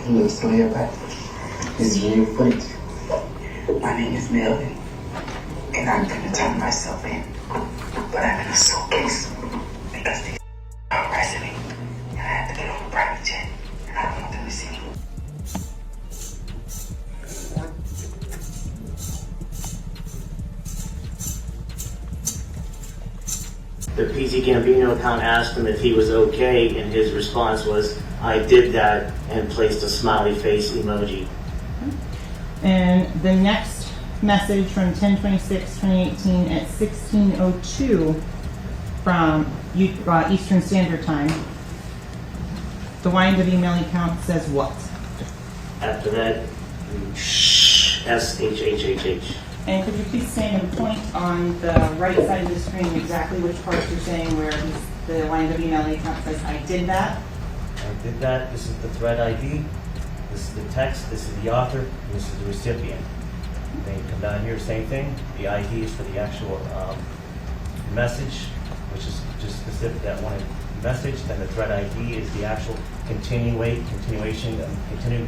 Hello, still everybody. This is real footage. My name is Melly, and I'm gonna turn myself in. But I'm in a suitcase because they are arresting me, and I have to get on a private jet, and I don't want them to see me. The PZ Gambino account asked him if he was okay, and his response was, "I did that," and placed a smiley face emoji. And the next message from 10/26/2018 at 16:02 from Eastern Standard Time. The YNW Melly account says what? After that, SHHHH. And could you please stand and point on the right side of the screen exactly which parts you're saying where the YNW Melly account says, "I did that"? I did that. This is the thread ID. This is the text. This is the author. And this is the recipient. Then you come down here, same thing. The ID is for the actual message, which is just specific to that one message. Then the thread ID is the actual continuing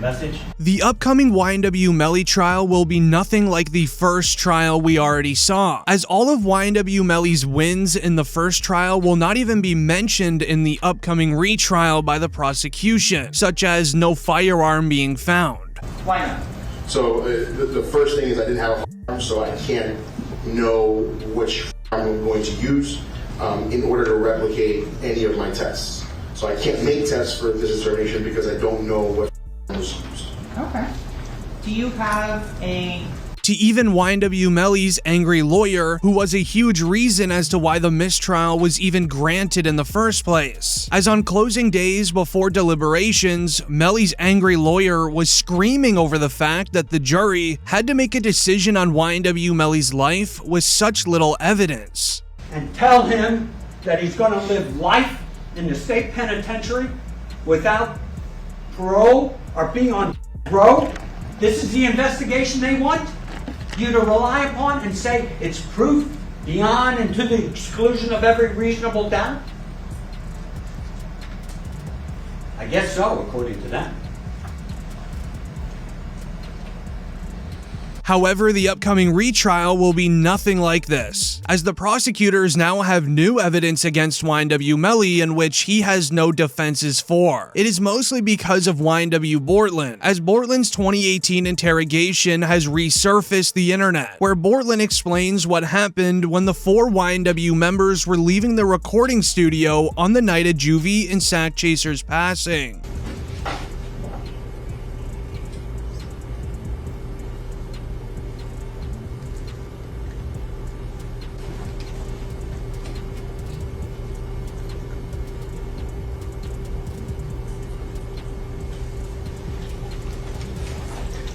message. The upcoming YNW Melly trial will be nothing like the first trial we already saw, as all of YNW Melly's wins in the first trial will not even be mentioned in the upcoming retrial by the prosecution, such as no firearm being found. Why not? So the first thing is I didn't have a firearm, so I can't know which firearm I'm going to use in order to replicate any of my tests. So I can't make tests for this determination because I don't know what was used. Okay. Do you have a... To even YNW Melly's angry lawyer, who was a huge reason as to why the mistrial was even granted in the first place. As on closing days before deliberations, Melly's angry lawyer was screaming over the fact that the jury had to make a decision on YNW Melly's life with such little evidence. And tell him that he's going to live life in the state penitentiary without parole or being on parole. This is the investigation they want you to rely upon and say it's proof beyond and to the exclusion of every reasonable doubt? I guess so, according to them. However, the upcoming retrial will be nothing like this, as the prosecutors now have new evidence against YNW Melly in which he has no defenses for. It is mostly because of YNW Bortlen, as Bortlen's 2018 interrogation has resurfaced the internet, where Bortlen explains what happened when the 4 YNW members were leaving the recording studio on the night of Juvie and Sack Chaser's passing.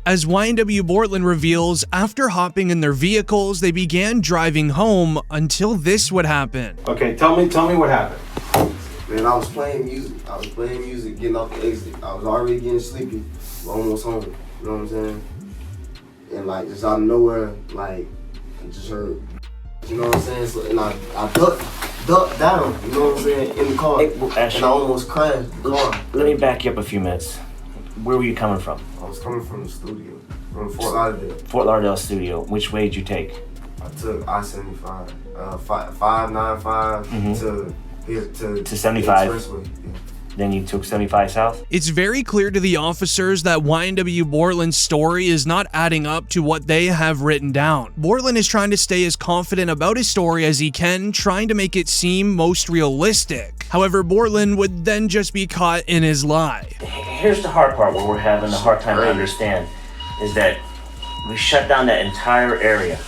As YNW Bortlen reveals, after hopping in their vehicles, they began driving home until this would happen. Okay, tell me what happened. Man, I was playing music, getting off the exit. I was already getting sleepy, almost home, you know what I'm saying? And like, just out of nowhere, like, I just heard, you know what I'm saying? So, and I ducked down, you know what I'm saying, in the car, and I almost crashed the car. Let me back you up a few minutes. Where were you coming from? I was coming from the studio, from Fort Lauderdale. Fort Lauderdale studio. Which way did you take? I took I-75, 595 to 75. Expressway. Yeah. Then you took 75 south? It's very clear to the officers that YNW Bortlen's story is not adding up to what they have written down. Bortlen is trying to stay as confident about his story as he can, trying to make it seem most realistic. However, Bortlen would then just be caught in his lie. Here's the hard part where we're having a hard time to understand, is that we shut down that entire area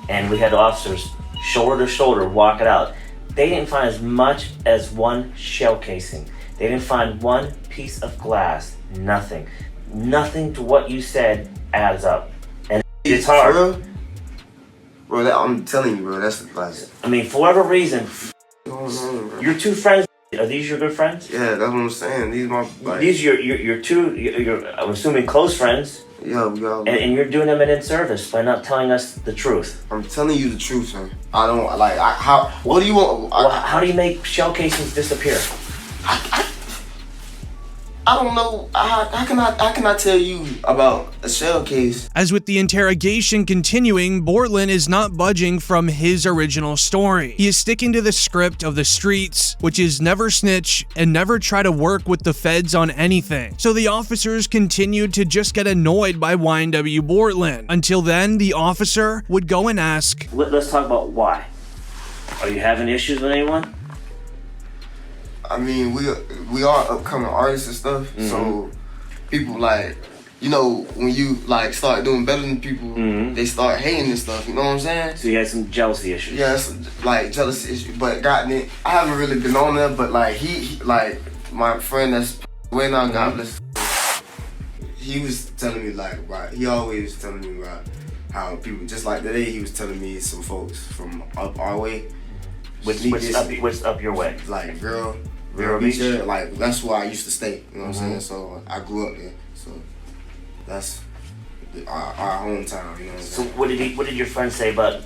and we had officers shoulder to shoulder walk it out. They didn't find as much as one shell casing. They didn't find one piece of glass. Nothing. Nothing to what you said adds up. And it's hard. Bro, I'm telling you, bro, that's the class. I mean, for whatever reason, your two friends, are these your good friends? Yeah, that's what I'm saying. These my like, these your two, I'm assuming close friends. Yeah, we got. And you're doing them an in-service by not telling us the truth. I'm telling you the truth, sir. I don't like. How? What do you want? Well, how do you make shell casings disappear? I don't know. How can I tell you about a shell case? As with the interrogation continuing, Bortlen is not budging from his original story. He is sticking to the script of the streets, which is never snitch and never try to work with the feds on anything. So the officers continued to just get annoyed by YNW Bortlen. Until then, the officer would go and ask, Let's talk about why. Are you having issues with anyone? I mean, we are upcoming artists and stuff, so people like, you know, when you like start doing better than people, they start hating and stuff. You know what I'm saying? So you had some jealousy issues. Yeah, it's like jealousy issues. But I haven't really been on there. But like he like my friend that's way now, God bless. He was telling me like, right. He always telling me about how people just like today. He was telling me some folks from up our way. What's up your way? Like Vero Beach? Beach, like that's where I used to stay. You know what I'm saying? So I grew up there. So that's our hometown. You know what I'm So saying? what did your friend say about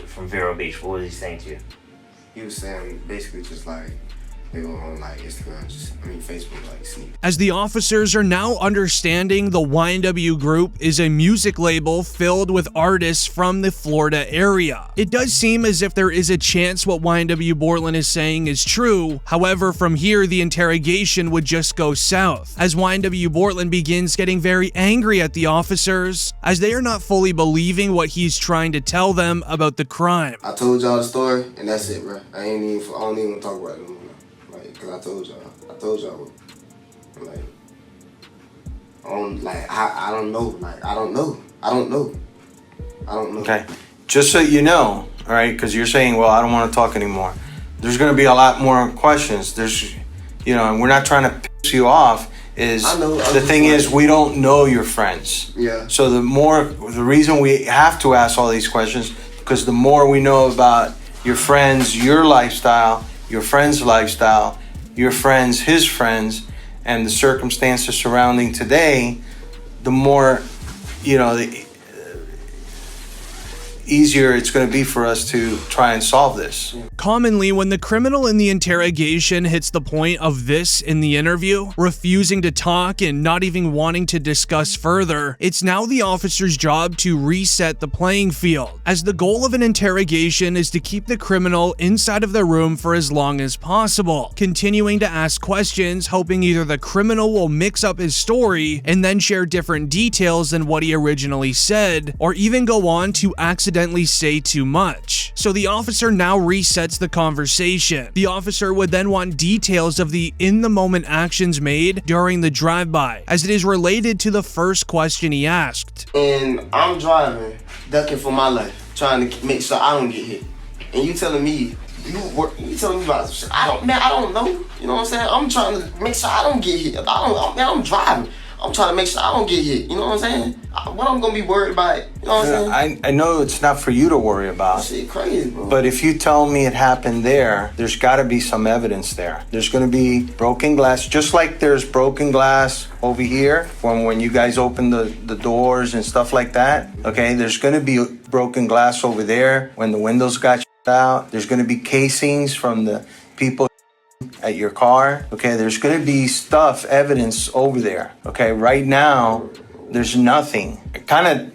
from Vero Beach? What was he saying to you? He was saying basically just like they were on like Instagram, Facebook, like sneak. as the officers are now understanding the YNW group is a music label filled with artists from the Florida area. It does seem as if there is a chance what YNW Bortlen is saying is true. However, from here, the interrogation would just go south, as YNW Bortlen begins getting very angry at the officers, as they are not fully believing what he's trying to tell them about the crime. I told y'all the story, and that's it, bro. I don't even want to talk about it no more. Like, cause I told y'all, like, I don't know, like, I don't know. Okay, just so you know, all right, because you're saying, well, I don't want to talk anymore. There's going to be a lot more questions. There's, you know, and we're not trying to piss you off. The thing is, we don't know your friends. Yeah. So the reason we have to ask all these questions, because the more we know about your friends, your lifestyle, your friend's lifestyle, your friends, his friends, and the circumstances surrounding today, the more, you know, the easier it's going to be for us to try and solve this. Commonly, when the criminal in the interrogation hits the point of this in the interview, refusing to talk and not even wanting to discuss further, it's now the officer's job to reset the playing field, as the goal of an interrogation is to keep the criminal inside of the room for as long as possible, continuing to ask questions, hoping either the criminal will mix up his story and then share different details than what he originally said, or even go on to accidentally say too much. So the officer now resets the conversation. The officer would then want details of the in-the-moment actions made during the drive-by, as it is related to the first question he asked. And I'm driving, ducking for my life, trying to make sure I don't get hit. And you telling me, you telling me about shit. I don't know. You know what I'm saying? I'm trying to make sure I don't get hit. I'm driving. I'm trying to make sure I don't get hit. You know what I'm saying? What I'm gonna be worried about? You know what I'm saying? I know it's not for you to worry about. Shit crazy, bro. But if you tell me it happened there's got to be some evidence there. There's going to be broken glass, just like there's broken glass over here when you guys open the doors and stuff like that. Okay, there's going to be broken glass over there when the windows got out. There's going to be casings from the people at your car. Okay, there's going to be evidence over there. Okay, right now there's nothing. I kind of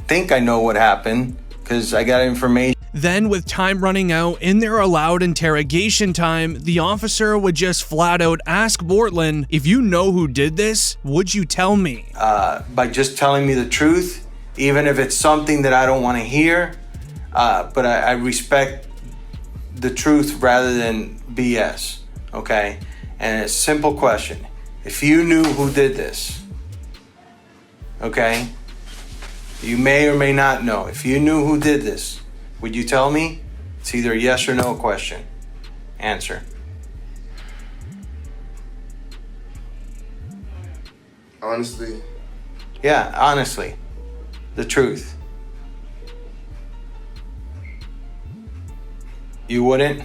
think I know what happened because I got information. Then, with time running out in their allowed interrogation time, the officer would just flat out ask Bortlen, if you know who did this, would you tell me? By just telling me the truth, even if it's something that I don't want to hear, but I respect the truth rather than BS, okay? And it's a simple question. If you knew who did this, okay? You may or may not know. If you knew who did this, would you tell me? It's either a yes or no question. Answer. Honestly. Yeah, honestly. The truth. You wouldn't?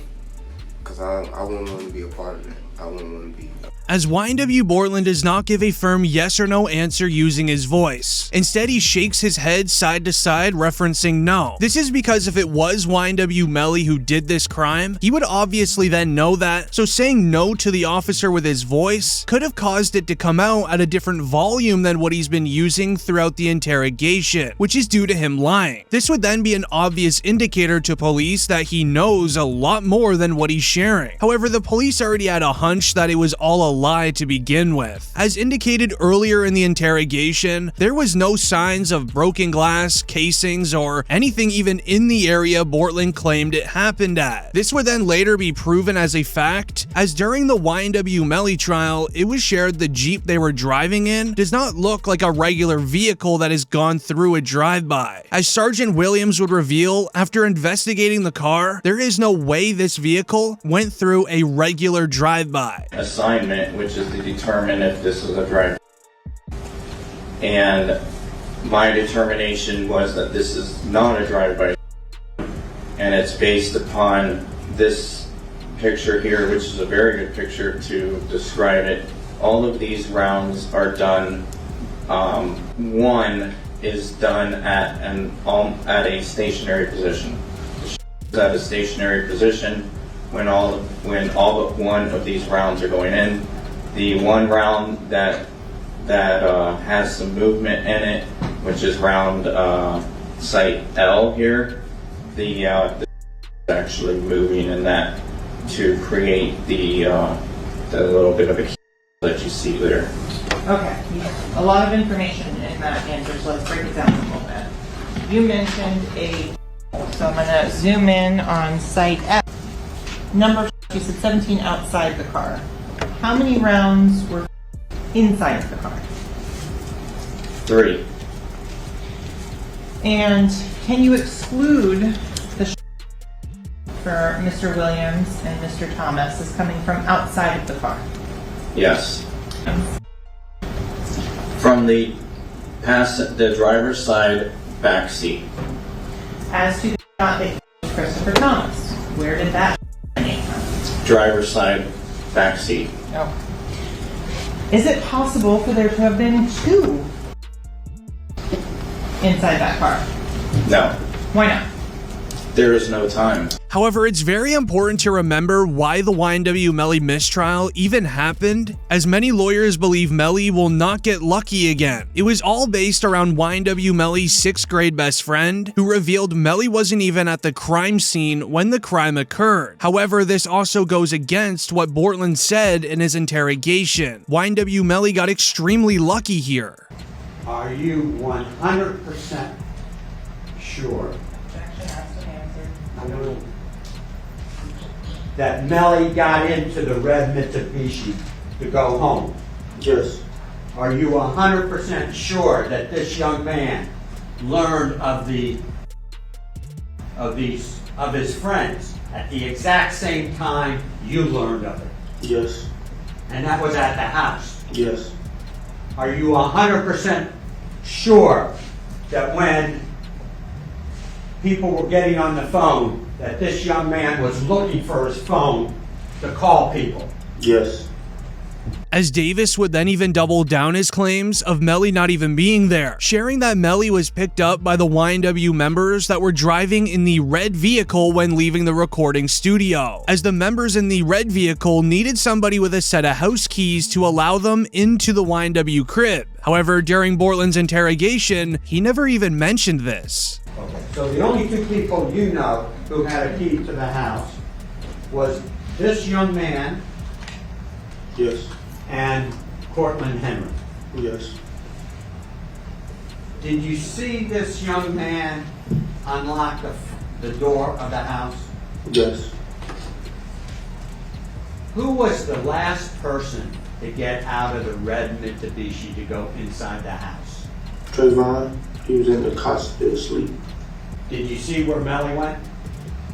Because I wouldn't want to be a part of that. I wouldn't want to be. as YNW Bortlen does not give a firm yes or no answer using his voice. Instead, he shakes his head side to side, referencing no. This is because if it was YNW Melly who did this crime, he would obviously then know that, so saying no to the officer with his voice could have caused it to come out at a different volume than what he's been using throughout the interrogation, which is due to him lying. This would then be an obvious indicator to police that he knows a lot more than what he's sharing. However, the police already had a hunch that it was all a lie to begin with. As indicated earlier in the interrogation, there was no signs of broken glass, casings, or anything even in the area Bortlen claimed it happened at. This would then later be proven as a fact, as during the YNW Melly trial, it was shared the Jeep they were driving in does not look like a regular vehicle that has gone through a drive-by. As Sergeant Williams would reveal, after investigating the car, there is no way this vehicle went through a regular drive-by. Assignment, which is to determine if this is a drive. And my determination was that this is not a drive-by, and it's based upon this picture here, which is a very good picture to describe it. All of these rounds are done. One is done at a stationary position. At a stationary position when all but one of these rounds are going in. The one round that has some movement in it, which is round site L here, the actually moving in that to create the little bit of a that you see there. Okay, a lot of information in that answer, so let's break it down a little bit. You mentioned so I'm going to zoom in on site F. Number, you said 17 outside the car. How many rounds were inside the car? 3. And can you exclude the for Mr. Williams and Mr. Thomas as coming from outside of the car? Yes. From the driver's side back seat. As to the shot that killed Christopher Thomas, where did that emanate from? Driver's side back seat. Oh. Is it possible for there to have been 2 inside that car? No. Why not? There is no time. However, it's very important to remember why the YNW Melly mistrial even happened, as many lawyers believe Melly will not get lucky again. It was all based around YNW Melly's 6th grade best friend, who revealed Melly wasn't even at the crime scene when the crime occurred. However, this also goes against what Bortlen said in his interrogation. YNW Melly got extremely lucky here. Are you 100% sure that Melly got into the red Mitsubishi to go home? Yes. Are you 100% sure that this young man learned of his friends at the exact same time you learned of it? Yes. And that was at the house? Yes. Are you 100% sure that when people were getting on the phone, that this young man was looking for his phone to call people? Yes. As Davis would then even double down his claims of Melly not even being there, sharing that Melly was picked up by the YNW members that were driving in the red vehicle when leaving the recording studio, as the members in the red vehicle needed somebody with a set of house keys to allow them into the YNW crib. However, during Bortlen's interrogation, he never even mentioned this. Okay, so the only 2 people you know who had a key to the house was this young man. Yes. And Cortland Henry. Yes. Did you see this young man unlock the door of the house? Yes. Who was the last person to get out of the red Mitsubishi to go inside the house? Trayvon, he was in the cot still asleep. Did you see where Melly went?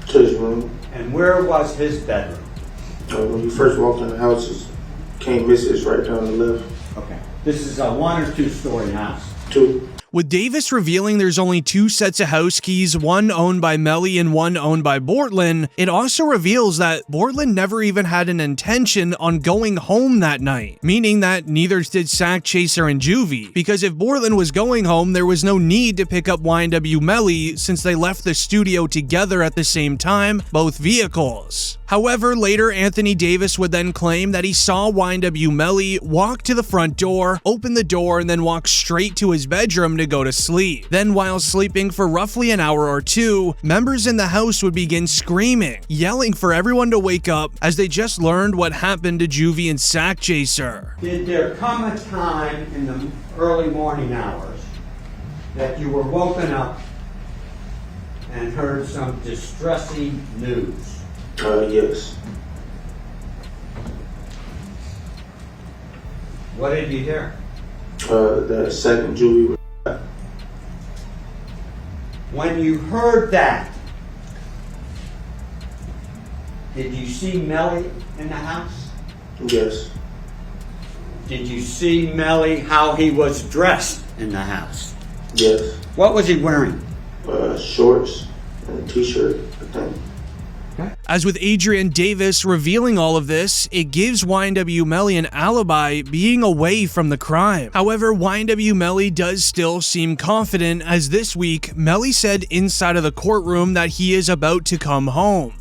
To his room. And where was his bedroom? When you first walked in the house, it can't miss it, it's right down the left. Okay. This is a 1 or 2 story house? 2. With Davis revealing there's only 2 sets of house keys, one owned by Melly and one owned by Bortlen, it also reveals that Bortlen never even had an intention on going home that night, meaning that neither did Sack Chaser and Juvie, because if Bortlen was going home, there was no need to pick up YNW Melly since they left the studio together at the same time, both vehicles. However, later Anthony Davis would then claim that he saw YNW Melly walk to the front door, open the door, and then walk straight to his bedroom to go to sleep. Then while sleeping for roughly an hour or two, members in the house would begin screaming, yelling for everyone to wake up as they just learned what happened to Juvie and Sack Chaser. Did there come a time in the early morning hours that you were woken up and heard some distressing news? Yes. What did you hear? The second Juvie. When you heard that, did you see Melly in the house? Yes. Did you see Melly how he was dressed in the house? Yes. What was he wearing? Shorts and a t-shirt, I think. As with Adrian Davis revealing all of this, it gives YNW Melly an alibi being away from the crime. However, YNW Melly does still seem confident, as this week, Melly said inside of the courtroom that he is about to come home.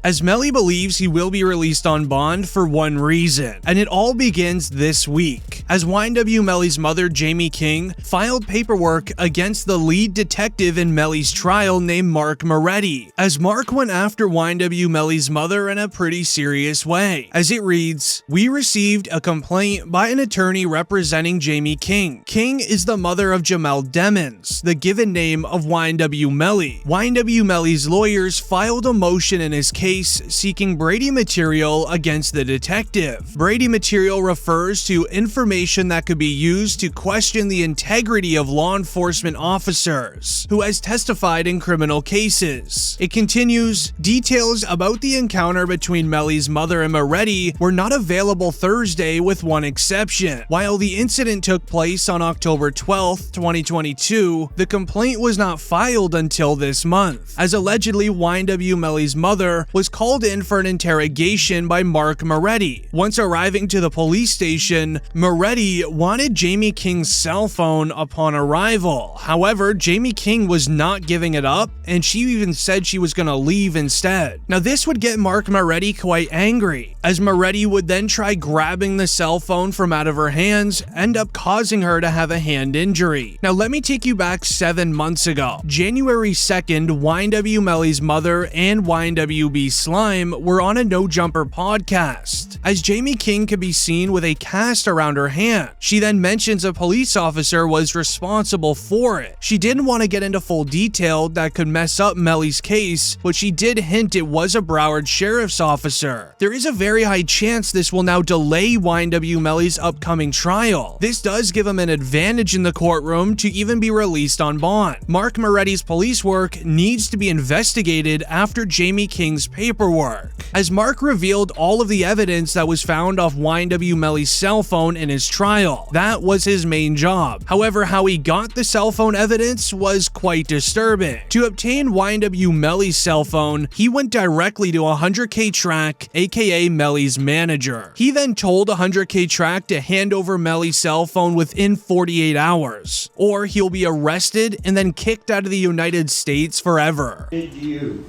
As Melly believes he will be released on bond for one reason, and it all begins this week, as YNW Melly's mother, Jamie King, filed paperwork against the lead detective in Melly's trial named Mark Moretti, as Mark went after YNW Melly's mother in a pretty serious way. As it reads, "We received a complaint by an attorney representing Jamie King. King is the mother of Jamel Demons, the given name of YNW Melly. YNW Melly's lawyers filed a motion in his case seeking Brady material against the detective. Brady material refers to information that could be used to question the integrity of law enforcement officers who has testified in criminal cases." It continues, "Details about the encounter between Melly's mother and Moretti were not available Thursday with one exception. While the incident took place on October 12th, 2022, the complaint was not filed until this month, as allegedly YNW Melly's mother was called in for an interrogation by Mark Moretti. Once arriving to the police station, Moretti wanted Jamie King's cell phone upon arrival. However, Jamie King was not giving it up, and she even said she was going to leave instead. Now this would get Mark Moretti quite angry, as Moretti would then try grabbing the cell phone from out of her hands, end up causing her to have a hand injury. Now let me take you back 7 months ago. January 2nd, YNW Melly's mother and YNWB Slime were on a No Jumper podcast, as Jamie King could be seen with a cast around her hand. She then mentions a police officer was responsible for it. She didn't want to get into full detail that could mess up Melly's case, but she did hint it was a Broward sheriff's officer. There is a very high chance this will now delay YNW Melly's upcoming trial. This does give him an advantage in the courtroom to even be released on bond. Mark Moretti's police work needs to be investigated after Jamie King's paperwork, as Mark revealed all of the evidence that was found off YNW Melly's cell phone in his trial. That was his main job. However, how he got the cell phone evidence was quite disturbing. To obtain YNW Melly's cell phone, he went directly to 100K Track, aka Melly's manager. He then told 100K Track to hand over Melly's cell phone within 48 hours, or he'll be arrested and then kicked out of the United States forever. Did you,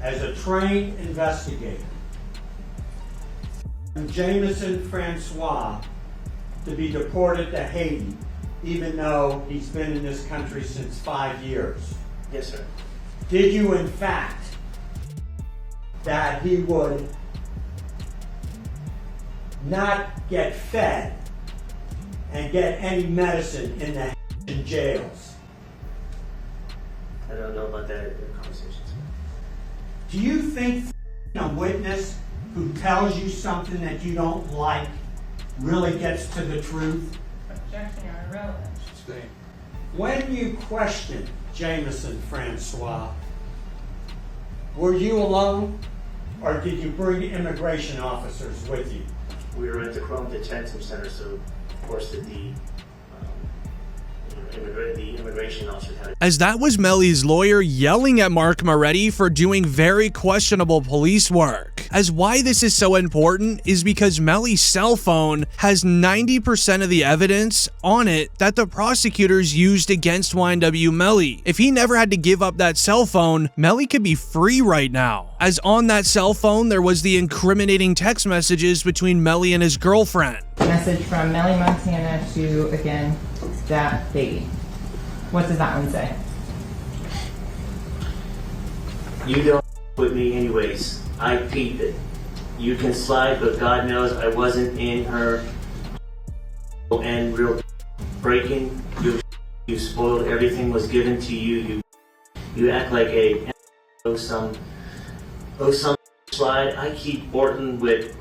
as a trained investigator, Jameson Francois to be deported to Haiti, even though he's been in this country since 5 years? Yes, sir. Did you, in fact, that he would not get fed and get any medicine in the jails? I don't know about that conversation. Do you think a witness who tells you something that you don't like really gets to the truth? Objection or irrelevant. When you question Jameson Francois, Were you alone, or did you bring immigration officers with you? We were at the Chrome Detention Center, so of course the immigration officer had. As that was Melly's lawyer yelling at Mark Moretti for doing very questionable police work. As why this is so important is because Melly's cell phone has 90% of the evidence on it that the prosecutors used against YNW Melly. If he never had to give up that cell phone, Melly could be free right now. As on that cell phone, there was the incriminating text messages between Melly and his girlfriend. Message from Melly Montana to, again, that baby. What does that one say? You don't with me anyways. I peeped it. You can slide, but God knows I wasn't in her and real breaking. You spoiled everything was given to you. You act like a some slide. I keep Bortlen with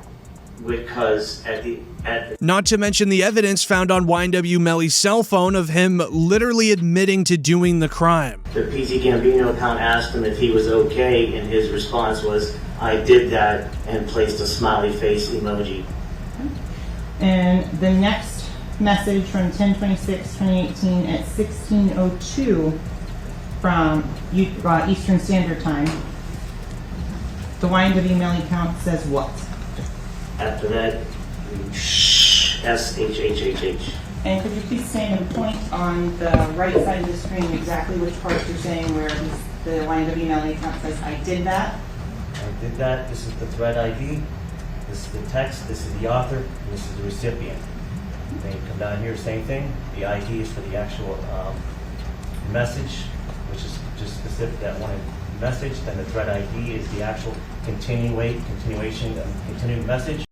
cuz at the Not to mention the evidence found on YNW Melly's cell phone of him literally admitting to doing the crime. The PZ Gambino account asked him if he was okay, and his response was, I did that, and placed a smiley face emoji. And the next message from 10/26/2018 at 16:02 from Eastern Standard Time. The YNW Melly account says what? After that, SHHHH. And could you please stand and point on the right side of the screen exactly which part you're saying where the YNW Melly account says, I did that? I did that. This is the thread ID. This is the text. This is the author. And this is the recipient. Then you come down here, same thing. The ID is for the actual message, which is just specific that one message. Then the thread ID is the actual continuing message.